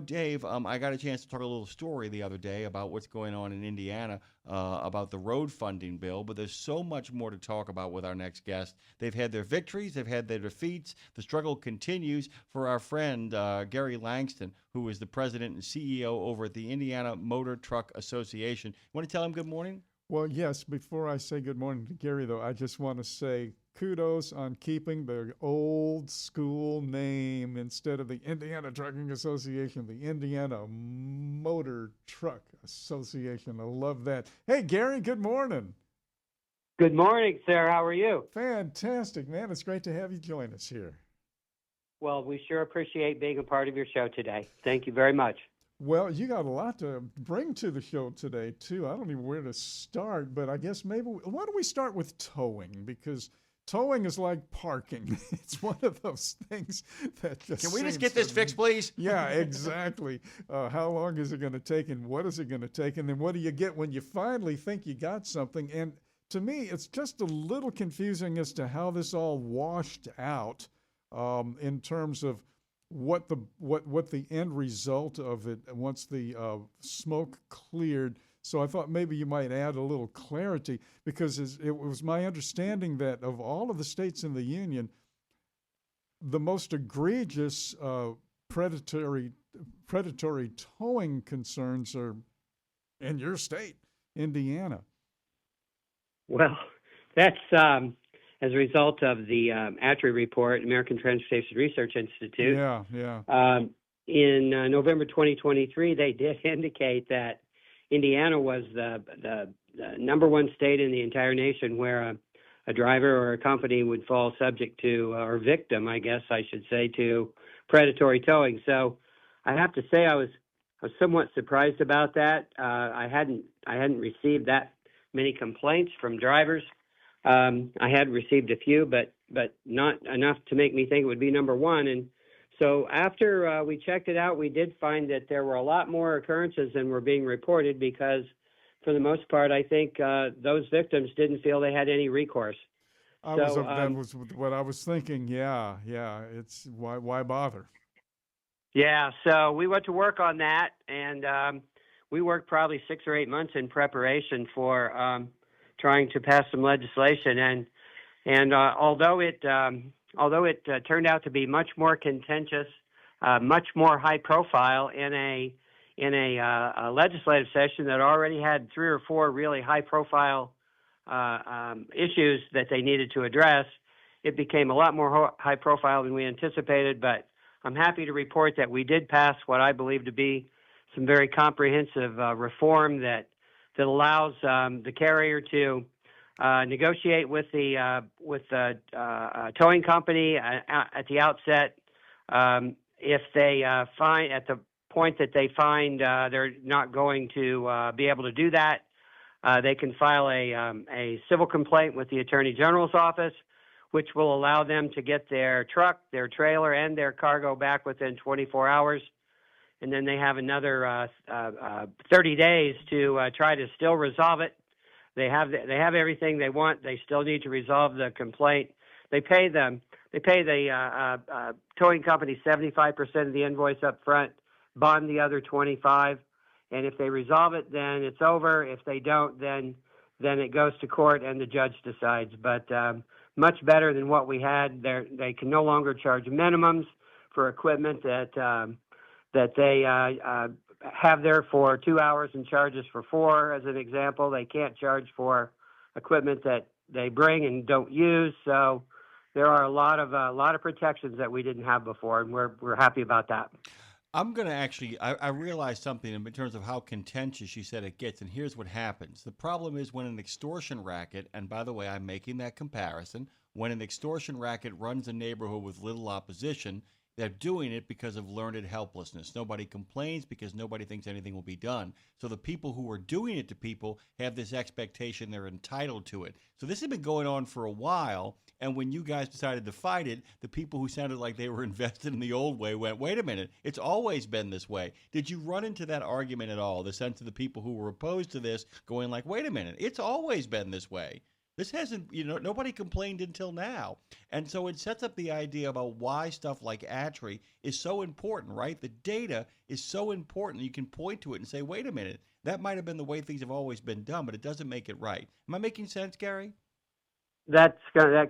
Dave, I got a chance to talk a little story the other day about what's going on in Indiana about the road funding bill, but there's so much more to talk about with our next guest. They've had their victories, they've had their defeats. The struggle continues for our friend Gary Langston, who is the president and CEO over at the Indiana Motor Truck Association. You want to tell him good morning? Well, yes, before I say good morning to Gary, though, I just want to say kudos on keeping the old school name instead of the Indiana Trucking Association, the Indiana Motor Truck Association. I love that. Hey, Gary, good morning. Good morning, sir. How are you? Fantastic, man. It's great to have you join us here. Well, we sure appreciate being a part of your show today. Thank you very much. Well, you got a lot to bring to the show today, too. I don't even know where to start, but I guess maybe, why don't we start with towing? Because towing is like parking. It's one of those things that just Can we just get this fixed, please? Yeah, exactly. How long is it going to take, and what is it going to take? And then what do you get when you finally think you got something? And to me, it's just a little confusing as to how this all washed out in terms of what the end result of it once the smoke cleared. So I thought maybe you might add a little clarity, because it was my understanding that of all of the states in the union, the most egregious predatory towing concerns are in your state, Indiana. Well, that's as a result of the ATRI report, American Transportation Research Institute. Yeah. In November 2023, they did indicate that Indiana was the number one state in the entire nation where a driver or a company would fall subject to, or victim, I guess I should say, to predatory towing. So I have to say I was somewhat surprised about that. I hadn't received that many complaints from drivers. I had received a few, but not enough to make me think it would be number one. And so after we checked it out, we did find that there were a lot more occurrences than were being reported, because for the most part, I think those victims didn't feel they had any recourse. That was what I was thinking. Yeah. It's why bother? Yeah. So we went to work on that, and we worked probably 6 or 8 months in preparation for trying to pass some legislation. And although it turned out to be much more contentious, much more high profile in a legislative session that already had 3 or 4 really high profile issues that they needed to address, it became a lot more high profile than we anticipated. But I'm happy to report that we did pass what I believe to be some very comprehensive reform that allows the carrier to negotiate with the towing company at the outset. If they find at the point that they find they're not going to be able to do that, they can file a civil complaint with the Attorney General's office, which will allow them to get their truck, their trailer, and their cargo back within 24 hours. And then they have another 30 days to try to still resolve it. They have everything they want. They still need to resolve the complaint. They pay the towing company 75% of the invoice up front, bond the other 25, and if they resolve it, then it's over. If they don't, then it goes to court and the judge decides. But much better than what we had. They can no longer charge minimums for equipment that they have there for 2 hours and charges for 4, as an example. They can't charge for equipment that they bring and don't use. So there are a lot of protections that we didn't have before, and we're happy about that. I'm going to actually, I realized something in terms of how contentious she said it gets, and here's what happens. The problem is when an extortion racket, and by the way, I'm making that comparison, when an extortion racket runs a neighborhood with little opposition, they're doing it because of learned helplessness. Nobody complains because nobody thinks anything will be done. So the people who are doing it to people have this expectation they're entitled to it. So this has been going on for a while, and when you guys decided to fight it, the people who sounded like they were invested in the old way went, wait a minute, it's always been this way. Did you run into that argument at all, the sense of the people who were opposed to this going like, wait a minute, it's always been this way? This hasn't, nobody complained until now. And so it sets up the idea about why stuff like ATRI is so important, right? The data is so important. You can point to it and say, wait a minute, that might have been the way things have always been done, but it doesn't make it right. Am I making sense, Gary? That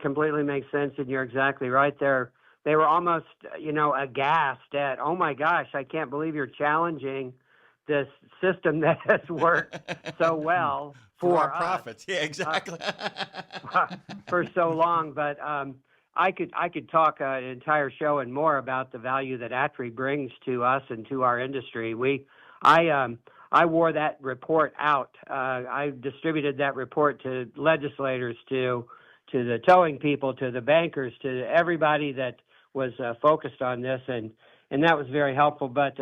completely makes sense, and you're exactly right there. They were almost, aghast at, oh my gosh, I can't believe you're challenging this system that has worked so well For our for us profits. Yeah, exactly. for so long. But I could talk an entire show and more about the value that ATRI brings to us and to our industry. I wore that report out. I distributed that report to legislators, to the towing people, to the bankers, to everybody that was focused on this, and that was very helpful. But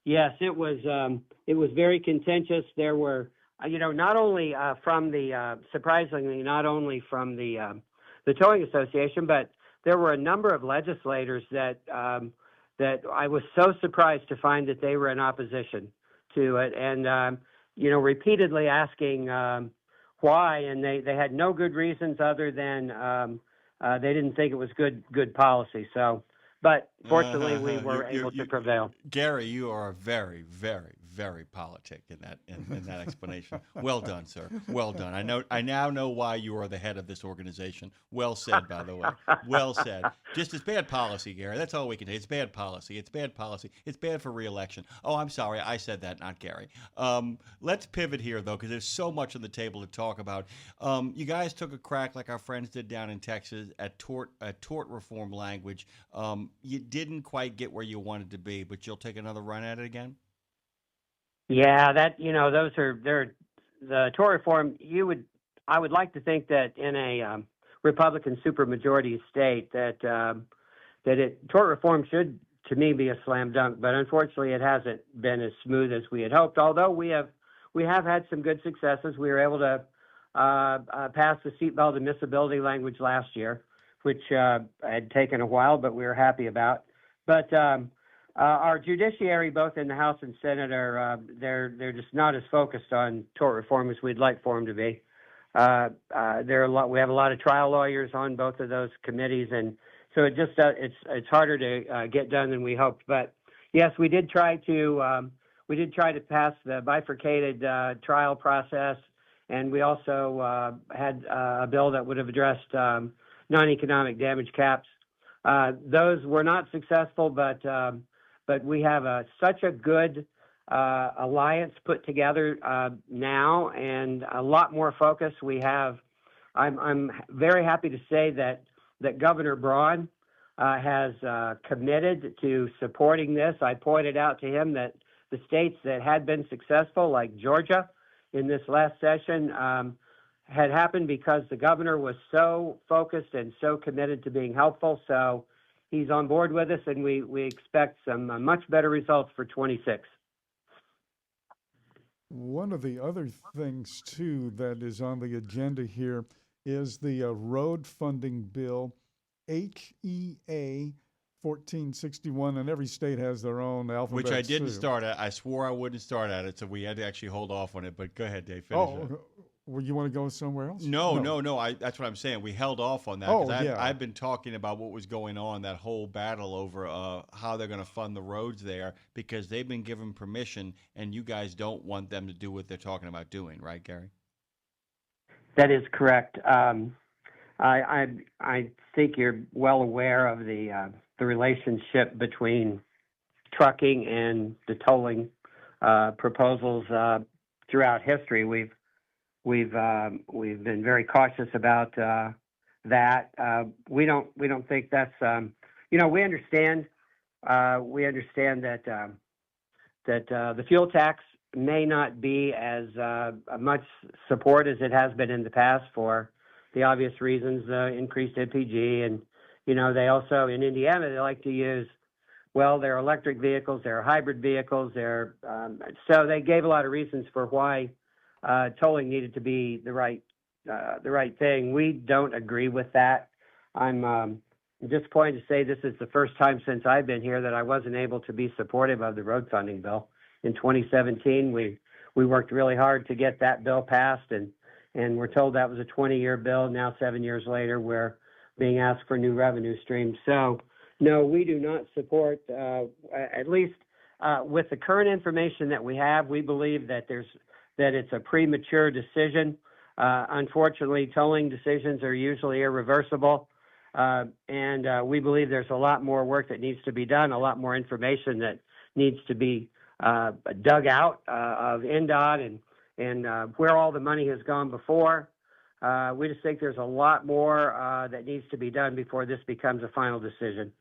yes, it was very contentious. There were, not only from the surprisingly, not only from the towing association, but there were a number of legislators that I was so surprised to find that they were in opposition to it, and repeatedly asking why, and they had no good reasons other than they didn't think it was good policy. So, but fortunately, we were able to prevail. Gary, you are very, very, very politic in that explanation. Well done, sir. Well done. I now know why you are the head of this organization. Well said, by the way. Well said. Just it's bad policy, Gary. That's all we can say. It's bad policy. It's bad policy. It's bad for re-election. Oh, I'm sorry. I said that, not Gary. Let's pivot here, though, because there's so much on the table to talk about. You guys took a crack, like our friends did down in Texas, at tort reform language. You didn't quite get where you wanted to be, but you'll take another run at it again? Yeah, they're the tort reform. I would like to think that in a Republican supermajority state that tort reform should, to me, be a slam dunk. But unfortunately, it hasn't been as smooth as we had hoped. Although we have had some good successes. We were able to pass the seatbelt admissibility language last year, which had taken a while, but we were happy about. But our judiciary, both in the House and Senate, they're just not as focused on tort reform as we'd like for them to be. We have a lot of trial lawyers on both of those committees, and so it just it's harder to get done than we hoped. But yes, we did try to pass the bifurcated trial process, and we also had a bill that would have addressed non-economic damage caps. Those were not successful, but we have such a good alliance put together now, and a lot more focus. I'm very happy to say that Governor Braun has committed to supporting this. I pointed out to him that the states that had been successful, like Georgia, in this last session, had happened because the governor was so focused and so committed to being helpful. So he's on board with us, and we expect some much better results for 26. One of the other things, too, that is on the agenda here is the road funding bill, HEA 1461, and every state has their own alphabet. Which I didn't too. start at. I swore I wouldn't start at it, so we had to actually hold off on it. But go ahead, Dave. Finish it. Well, you want to go somewhere else? No. That's what I'm saying. We held off on that. I've been talking about what was going on, that whole battle over how they're going to fund the roads there, because they've been given permission, and you guys don't want them to do what they're talking about doing, right, Gary? That is correct. I think you're well aware of the relationship between trucking and the tolling proposals throughout history. We've been very cautious about that. We don't think that's we understand that the fuel tax may not be as much support as it has been in the past for the obvious reasons, increased MPG, and they also in Indiana they like to use. Well, they're electric vehicles, they're hybrid vehicles, so they gave a lot of reasons for why tolling needed to be the right thing. We don't agree with that. I'm disappointed to say this is the first time since I've been here that I wasn't able to be supportive of the road funding bill. In 2017, we worked really hard to get that bill passed, and and we're told that was a 20-year bill. Now, 7 years later, we're being asked for new revenue streams. So, no, we do not support, at least with the current information that we have, we believe that it's a premature decision. Unfortunately, tolling decisions are usually irreversible, and we believe there's a lot more work that needs to be done, a lot more information that needs to be dug out of NDOT and where all the money has gone before. We just think there's a lot more that needs to be done before this becomes a final decision.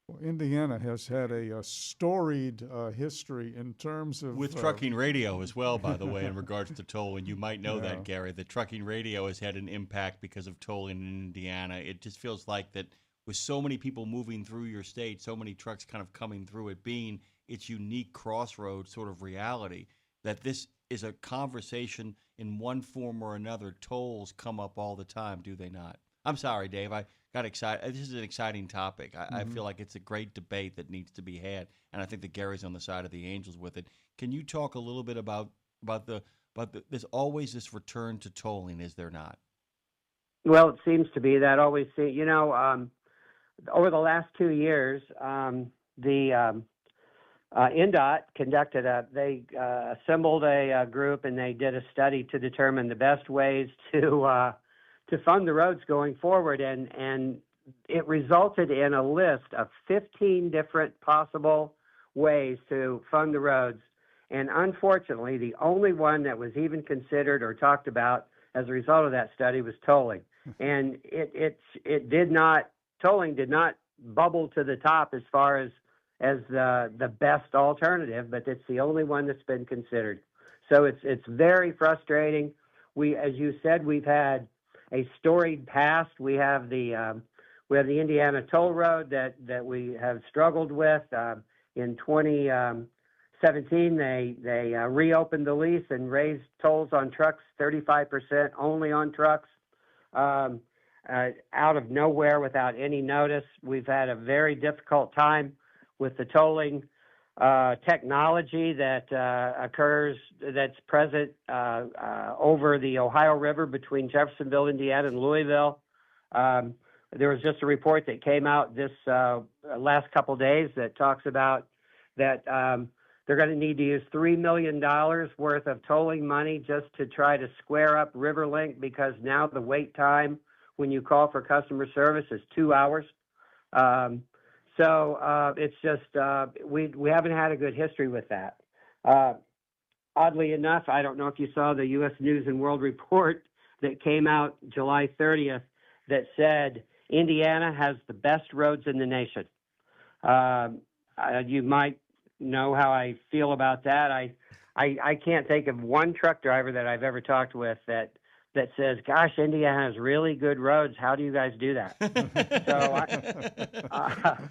Well, Indiana has had a storied history in terms of... With trucking radio as well, by the way, in regards to tolling. You might know that, Gary. The trucking radio has had an impact because of tolling in Indiana. It just feels like that with so many people moving through your state, so many trucks kind of coming through it, being its unique crossroads sort of reality, that this is a conversation in one form or another. Tolls come up all the time, do they not? I'm sorry, Dave. I got excited. This is an exciting topic. I feel like it's a great debate that needs to be had, and I think that Gary's on the side of the Angels with it. Can you talk a little bit about there's always this return to tolling, is there not? Well, it seems to be that always. Over the last 2 years, the NDOT they assembled a group and they did a study to determine the best ways to fund the roads going forward, and it resulted in a list of 15 different possible ways to fund the roads. And unfortunately, the only one that was even considered or talked about as a result of that study was tolling. And tolling did not bubble to the top as far as the best alternative, but it's the only one that's been considered. So it's very frustrating. As you said, we've had a storied past. We have the Indiana Toll Road that we have struggled with. In 2017, they reopened the lease and raised tolls on trucks 35%, only on trucks, out of nowhere without any notice. We've had a very difficult time with the tolling technology that's present over the Ohio River between Jeffersonville, Indiana, and Louisville. There was just a report that came out this last couple days that talks about that they're going to need to use $3 million worth of tolling money just to try to square up RiverLink, because now the wait time when you call for customer service is 2 hours. So it's just we haven't had a good history with that. Oddly enough, I don't know if you saw the U.S. News and World Report that came out July 30th that said Indiana has the best roads in the nation. You might know how I feel about that. I can't think of one truck driver that I've ever talked with that says, gosh, Indiana has really good roads. How do you guys do that?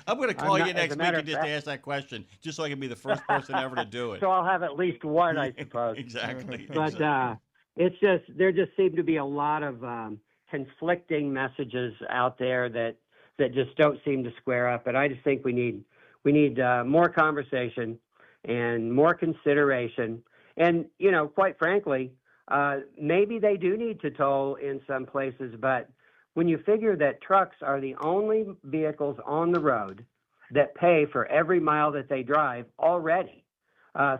I'm going to call you next week and just ask that question, just so I can be the first person ever to do it. So I'll have at least one, I suppose. Exactly. But it's just, there just seem to be a lot of conflicting messages out there that just don't seem to square up. But I just think we need more conversation and more consideration. And, quite frankly, maybe they do need to toll in some places, but when you figure that trucks are the only vehicles on the road that pay for every mile that they drive already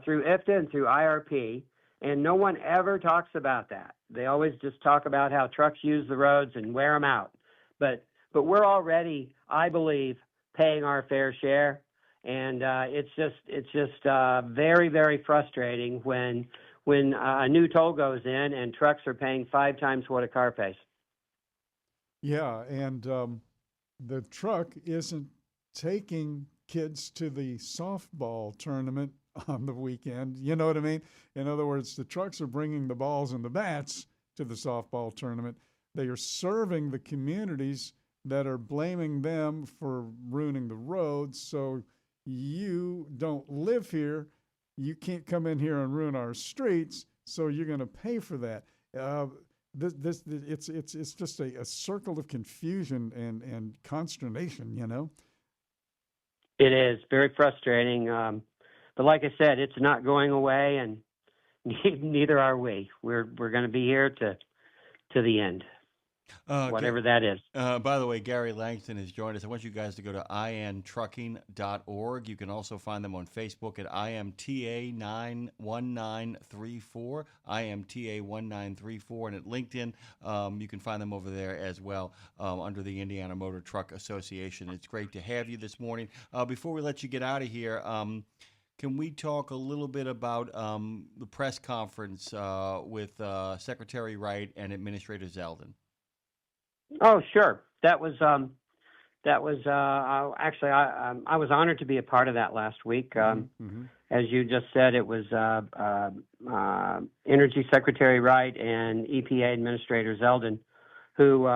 through IFTA and through IRP, and no one ever talks about that. They always just talk about how trucks use the roads and wear them out. But we're already, I believe, paying our fair share, and it's just very, very frustrating when a new toll goes in and trucks are paying 5 times what a car pays. Yeah, and the truck isn't taking kids to the softball tournament on the weekend. You know what I mean? In other words, the trucks are bringing the balls and the bats to the softball tournament. They are serving the communities that are blaming them for ruining the roads. So you don't live here. You can't come in here and ruin our streets, so you're going to pay for that. It's just a circle of confusion and consternation, It is very frustrating. But like I said, it's not going away, and neither are we. We're going to be here to the end, whatever that is. By the way, Gary Langston has joined us. I want you guys to go to intrucking.org. You can also find them on Facebook at IMTA1934, IMTA1934, and at LinkedIn, you can find them over there as well under the Indiana Motor Truck Association. It's great to have you this morning. Before we let you get out of here, can we talk a little bit about the press conference with Secretary Wright and Administrator Zelden? Oh, sure. That was actually I was honored to be a part of that last week. As you just said, it was Energy Secretary Wright and EPA Administrator Zelden who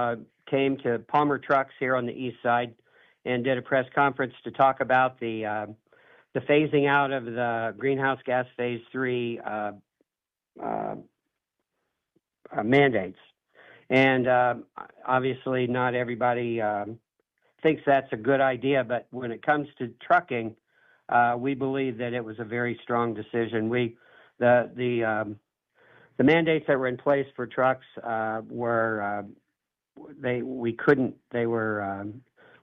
came to Palmer Trucks here on the east side and did a press conference to talk about the phasing out of the greenhouse gas phase 3 mandates. And obviously not everybody thinks that's a good idea, but when it comes to trucking, we believe that it was a very strong decision. The mandates that were in place for trucks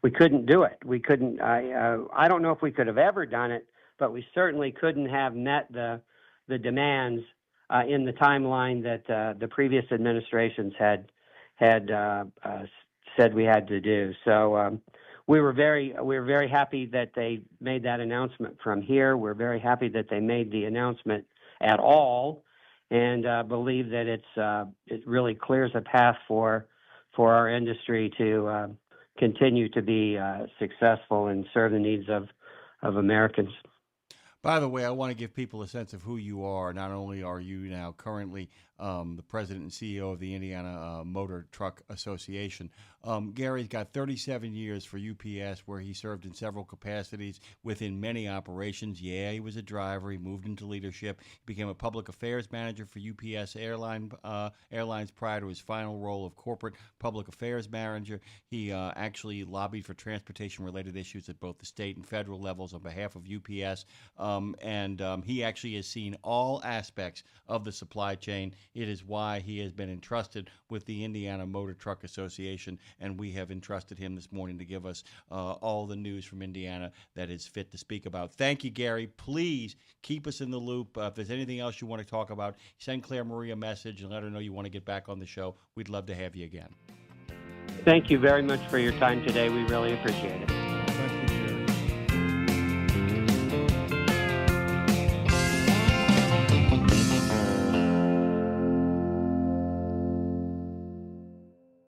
we couldn't do it. We couldn't. I don't know if we could have ever done it, but we certainly couldn't have met the demands in the timeline that the previous administrations had said we had to do. So we were very happy that they made that announcement from here. We're very happy that they made the announcement at all, and believe that it really clears a path for our industry to continue to be successful and serve the needs of Americans. By the way, I want to give people a sense of who you are. Not only are you now currently the president and CEO of the Indiana Motor Truck Association, Gary's got 37 years for UPS, where he served in several capacities within many operations. Yeah, he was a driver. He moved into leadership. He became a public affairs manager for UPS Airlines prior to his final role of corporate public affairs manager. He actually lobbied for transportation-related issues at both the state and federal levels on behalf of UPS. And he actually has seen all aspects of the supply chain. It is why he has been entrusted with the Indiana Motor Truck Association, and we have entrusted him this morning to give us all the news from Indiana that is fit to speak about. Thank you, Gary. Please keep us in the loop. If there's anything else you want to talk about, send Claire Marie a message and let her know you want to get back on the show. We'd love to have you again. Thank you very much for your time today. We really appreciate it.